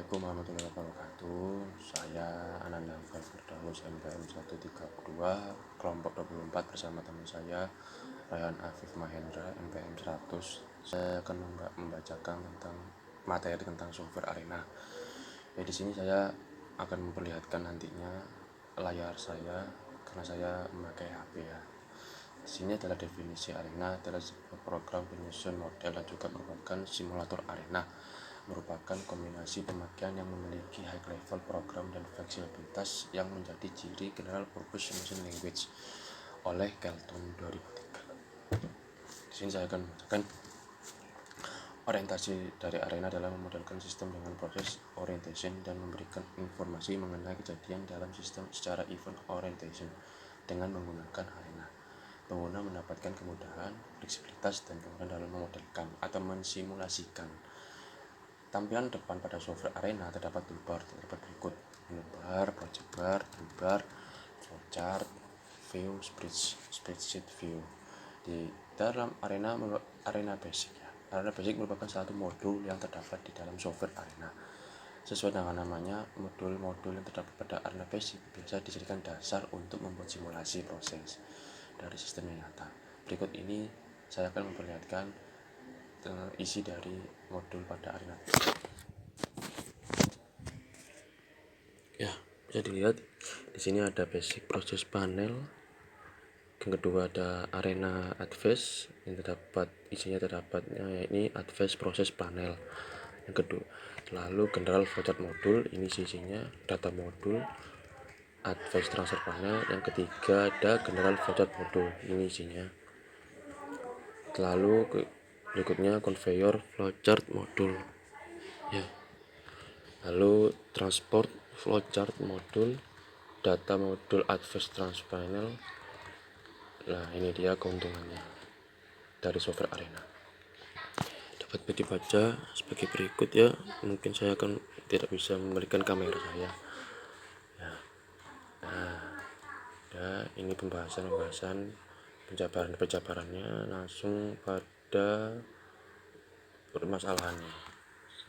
Assalamualaikum warahmatullahi wabarakatuh. Saya Ananda Firdaus MPM 132 kelompok 24 bersama teman saya Rayhan Afif Mahendra MPM 100. Saya akan membacakan tentang materi tentang software Arena. Di sini saya akan memperlihatkan nantinya layar saya karena saya memakai HP ya. Di sini adalah definisi Arena adalah sebuah program penyusun model dan juga merupakan simulator Arena, merupakan kombinasi pemakaian yang memiliki high level program dan fleksibilitas yang menjadi ciri General Purpose Machine Language oleh Kelton 2003. Di sini saya akan membacakan orientasi dari Arena adalah memodelkan sistem dengan proses orientation dan memberikan informasi mengenai kejadian dalam sistem secara event orientation dengan menggunakan Arena. Pengguna mendapatkan kemudahan, fleksibilitas, dan kemudahan dalam memodelkan atau mensimulasikan. Tampilan depan pada software Arena terdapat toolbar berikut: menu bar, project bar, toolbar, flowchart, view, spreadsheet view. Di dalam Arena Basic ya. Arena Basic merupakan satu modul yang terdapat di dalam software Arena. Sesuai dengan namanya, modul-modul yang terdapat pada Arena Basic biasa dijadikan dasar untuk membuat simulasi proses dari sistem yang nyata. Berikut ini saya akan memperlihatkan isi dari modul pada Arena. Ya, bisa dilihat di sini ada basic proses panel. Yang kedua ada Arena Advanced yang terdapat ini Advanced proses panel. Yang kedua, lalu General Flowchart modul, ini isinya data modul, Advanced transfer panel. Yang ketiga ada General Flowchart modul, ini isinya. Lalu berikutnya Conveyor Flowchart modul ya. Lalu Transport Flowchart modul, data modul Advanced transfer panel. Nah, ini dia keuntungannya dari software Arena. Dapat dibaca sebagai berikut ya. Mungkin saya akan tidak bisa memberikan kamera saya ya. Ini pembahasan penjabarannya langsung pada permasalahannya.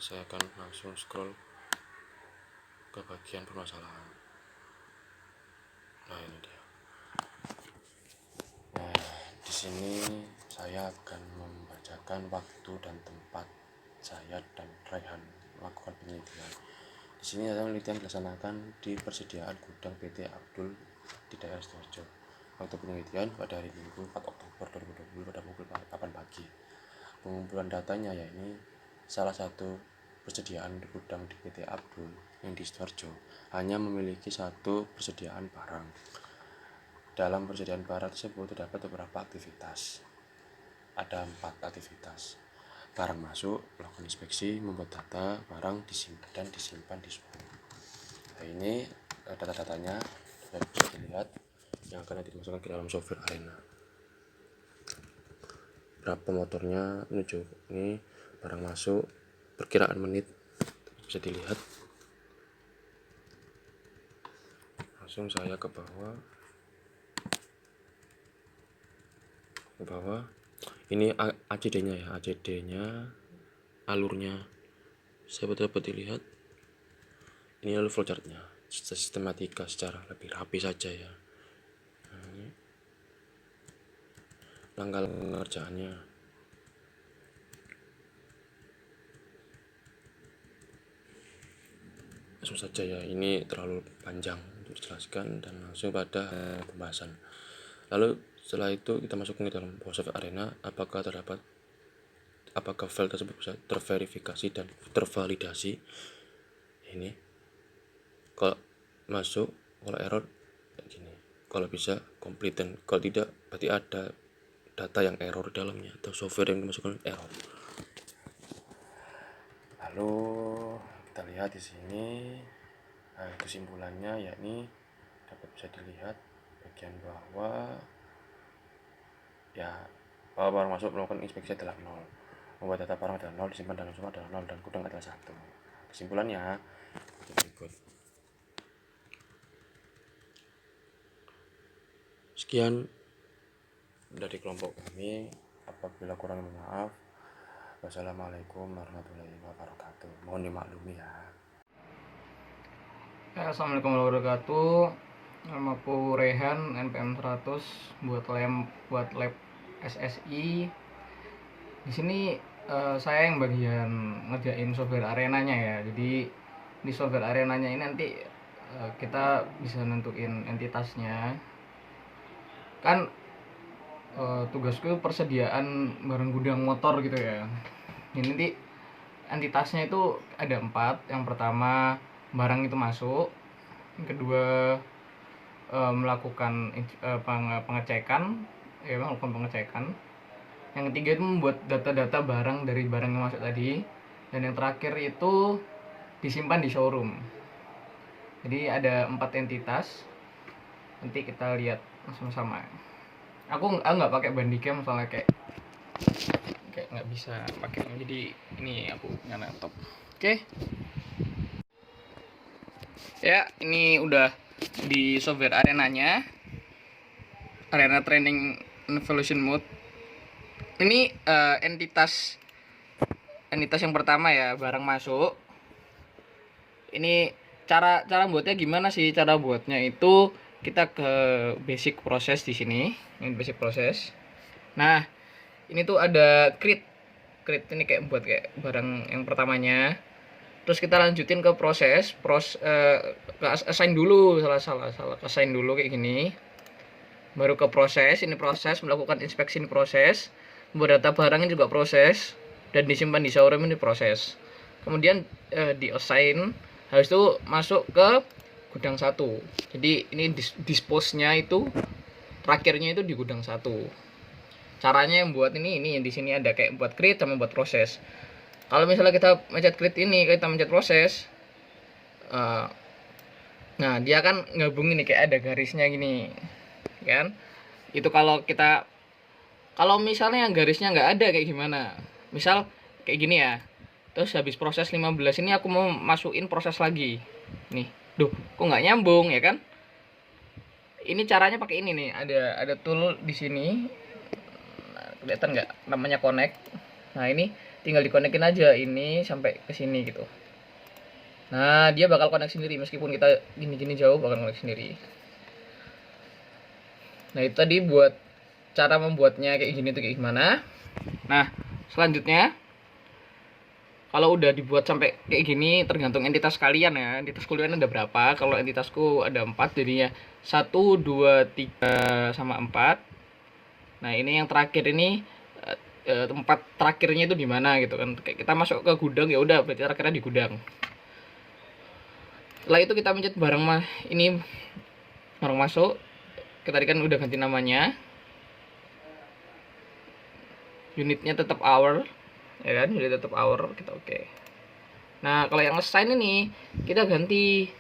Saya akan langsung scroll ke bagian permasalahan. Nah, ini dia. Di sini saya akan membacakan waktu dan tempat saya dan Rayhan melakukan penelitian. Di sini penelitian dilaksanakan di persediaan gudang PT Abdul di daerah Sidoarjo. Waktu penelitian pada hari Minggu 4 Oktober 2020 pada pukul 8 pagi. Pengumpulan datanya yakni salah satu persediaan di gudang di PT Abdul yang di Sidoarjo hanya memiliki satu persediaan barang. Dalam persediaan barang tersebut terdapat beberapa aktivitas. Ada 4 aktivitas. Barang masuk, melakukan inspeksi, membuat data, barang disimpan di suatu. Nah, ini data-datanya bisa dilihat yang akan dimasukkan ke dalam software Arena. Berapa motornya menuju ini, barang masuk, perkiraan menit bisa dilihat. Langsung saya ke bawah. Ini ACD-nya ya, ACD-nya, alurnya saya dapat dilihat. Ini lalu flowchart-nya, sistematika secara lebih rapi saja ya. Ini langkah pengerjaannya. Langsung saja ya, ini terlalu panjang untuk dijelaskan dan langsung pada pembahasan. Lalu setelah itu kita masukkan ke dalam software Arena, apakah file tersebut bisa terverifikasi dan tervalidasi. Ini kalau masuk, kalau error kayak gini, kalau bisa complete, dan kalau tidak berarti ada data yang error dalamnya atau software yang dimasukkan error. Lalu kita lihat di sini kesimpulannya yakni dapat bisa dilihat bagian bawah ya, bahwa barang masuk melakukan inspeksi adalah 0, membuat data barang adalah 0, disimpan dalam sumber adalah 0, dan gudang adalah 1. Kesimpulannya berikut. Sekian dari kelompok kami. Apabila kurang, maaf. Wassalamualaikum warahmatullahi wabarakatuh. Mohon dimaklumi ya. Assalamualaikum warahmatullahi wabarakatuh. Nama aku Rehan, NPM 100 buat lab SSI. Di sini saya yang bagian ngerjain software arenanya ya. Jadi di software arenanya ini nanti kita bisa nentuin entitasnya. Kan tugasku persediaan barang gudang motor gitu ya. Ini nanti entitasnya itu ada 4. Yang pertama barang itu masuk, yang kedua melakukan pengecekan, yang ketiga itu membuat data-data barang dari barang yang masuk tadi, dan yang terakhir itu disimpan di showroom. Jadi ada 4 entitas, nanti kita lihat sama-sama. Aku nggak pakai Bandicam soalnya kayak nggak bisa pakai, jadi ini aku punya laptop. Oke. Ya, ini udah di software arenanya, arena training evolution mode. Ini entitas yang pertama ya, barang masuk. Ini cara buatnya gimana sih? Cara buatnya itu kita ke basic proses di sini, ini basic proses. Nah, ini tuh ada create ini kayak buat kayak barang yang pertamanya. Terus kita lanjutin ke proses ke assign dulu, salah assign dulu kayak gini, baru ke proses. Ini proses melakukan inspeksi, ini proses membuat data barang, ini juga proses, dan disimpan di showroom, ini proses. Kemudian di assign, habis itu masuk ke gudang 1. Jadi ini dispose-nya itu terakhirnya itu di gudang 1. Caranya yang buat ini di sini ada kayak buat create sama buat proses. Kalau misalnya kita mencet create ini, kita mencet proses, nah dia kan gabungin nih, kayak ada garisnya gini kan. Itu kalau misalnya yang garisnya nggak ada kayak gimana, misal kayak gini ya, terus habis proses 15 ini aku mau masukin proses lagi nih, kok nggak nyambung ya kan. Ini caranya pakai ini nih, ada tool di sini, nah, kelihatan nggak namanya connect. Nah ini tinggal dikonekin aja ini sampai ke sini gitu. Nah dia bakal connect sendiri, meskipun kita gini jauh bakal connect sendiri. Nah itu tadi buat cara membuatnya kayak gini tuh kayak gimana. Nah selanjutnya, kalau udah dibuat sampai kayak gini, tergantung entitas kalian ya. Entitas kalian ada berapa? Kalau entitasku ada 4, jadinya 1, 2, 3 sama 4. Nah ini yang terakhir ini tempat terakhirnya itu di mana gitu kan. Kayak kita masuk ke gudang, ya udah berarti terakhirnya di gudang. Setelah itu kita mencet barang masuk. Kita tadi kan udah ganti namanya. Unitnya tetap hour, ya kan? Unit tetap hour, kita oke. Nah kalau yang assign ini kita ganti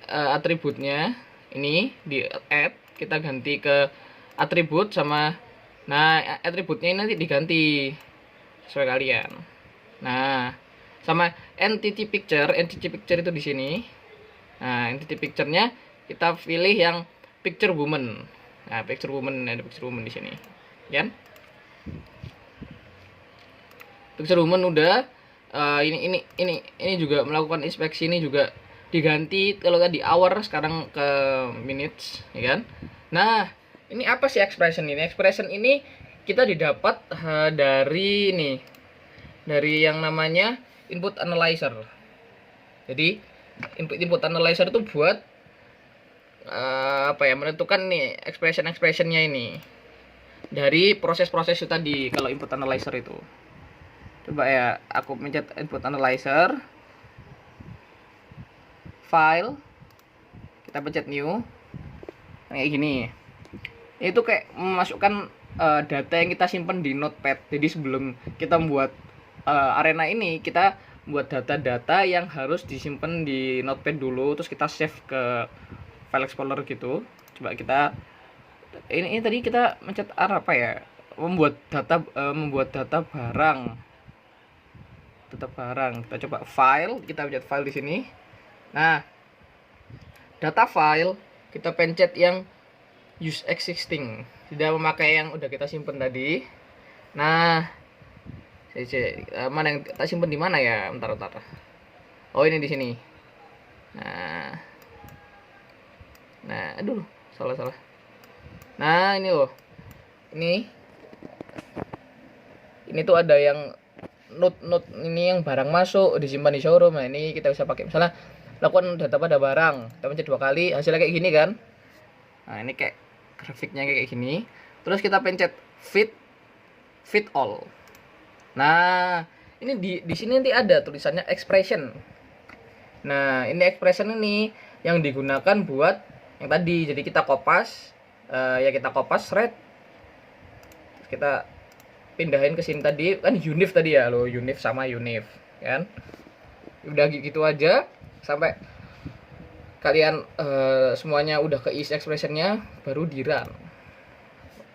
atributnya. Ini di add, kita ganti ke atribut sama, nah atributnya ini nanti diganti sesuai kalian. Nah sama entity picture itu di sini. Nah entity picture-nya kita pilih yang picture woman. Nah picture woman, ada picture woman di sini kan. Picture woman udah. Ini juga melakukan inspeksi, ini juga diganti. Kalau tadi hour sekarang ke minutes ya kan. Nah ini apa sih expression ini? Expression ini kita didapat dari yang namanya input analyzer. Jadi input analyzer itu buat menentukan nih expressionnya ini dari proses-proses itu tadi. Kalau input analyzer itu, coba ya aku mencet input analyzer, file, kita pencet new, kayak gini. Itu kayak memasukkan data yang kita simpan di notepad. Jadi sebelum kita membuat arena ini, kita buat data-data yang harus disimpan di notepad dulu, terus kita save ke file explorer gitu. Coba kita ini tadi kita mencet apa ya, membuat data barang. Kita coba file, kita pencet file di sini. Nah data file kita pencet yang use existing, tidak memakai yang udah kita simpan tadi. Nah mana yang kita simpan di mana ya, bentar. Oh, ini di sini. Nah, aduh, salah. Nah, ini loh. Ini tuh ada yang note ini, yang barang masuk disimpan di showroom. Nah, ini kita bisa pakai misalnya lakukan data pada barang, kita pencet 2 kali, hasilnya kayak gini kan. Nah, ini kayak grafiknya kayak gini. Terus kita pencet fit all. Nah, ini di sini nanti ada tulisannya expression. Nah, ini expression ini yang digunakan buat yang tadi. Jadi kita kopas, kita kopas thread. Kita pindahin ke sini, tadi kan unif tadi ya lo, unif sama unif kan. Udah gitu aja sampai kalian semuanya udah keisi expressionnya, baru di run.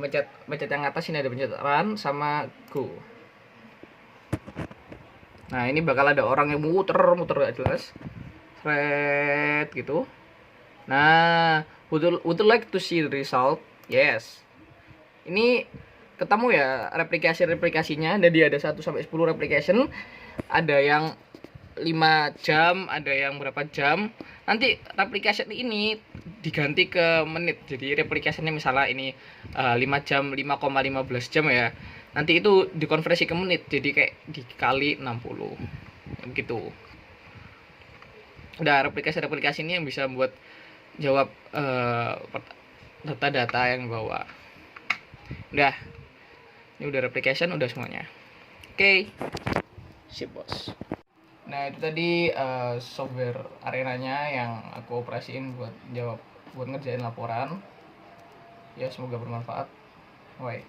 Pencet yang atas ini, ada pencet run sama go. Nah, ini bakal ada orang yang muter gak jelas thread gitu. Nah, would you like to see the result? Yes. Ini ketemu ya replikasinya. Jadi ada 1 sampai 10 replication. Ada yang 5 jam, ada yang berapa jam. Nanti replication ini diganti ke menit. Jadi replikasinya misalnya ini 5 jam, 5,15 jam ya. Nanti itu dikonversi ke menit. Jadi kayak dikali 60. Begitu. Udah, replikasi ini yang bisa buat jawab data-data yang bawa. Udah. Ini udah replication, udah semuanya. Oke. Sip, bos. Nah, itu tadi software arenanya yang aku operasiin buat ngerjain laporan. Ya, semoga bermanfaat. Bye.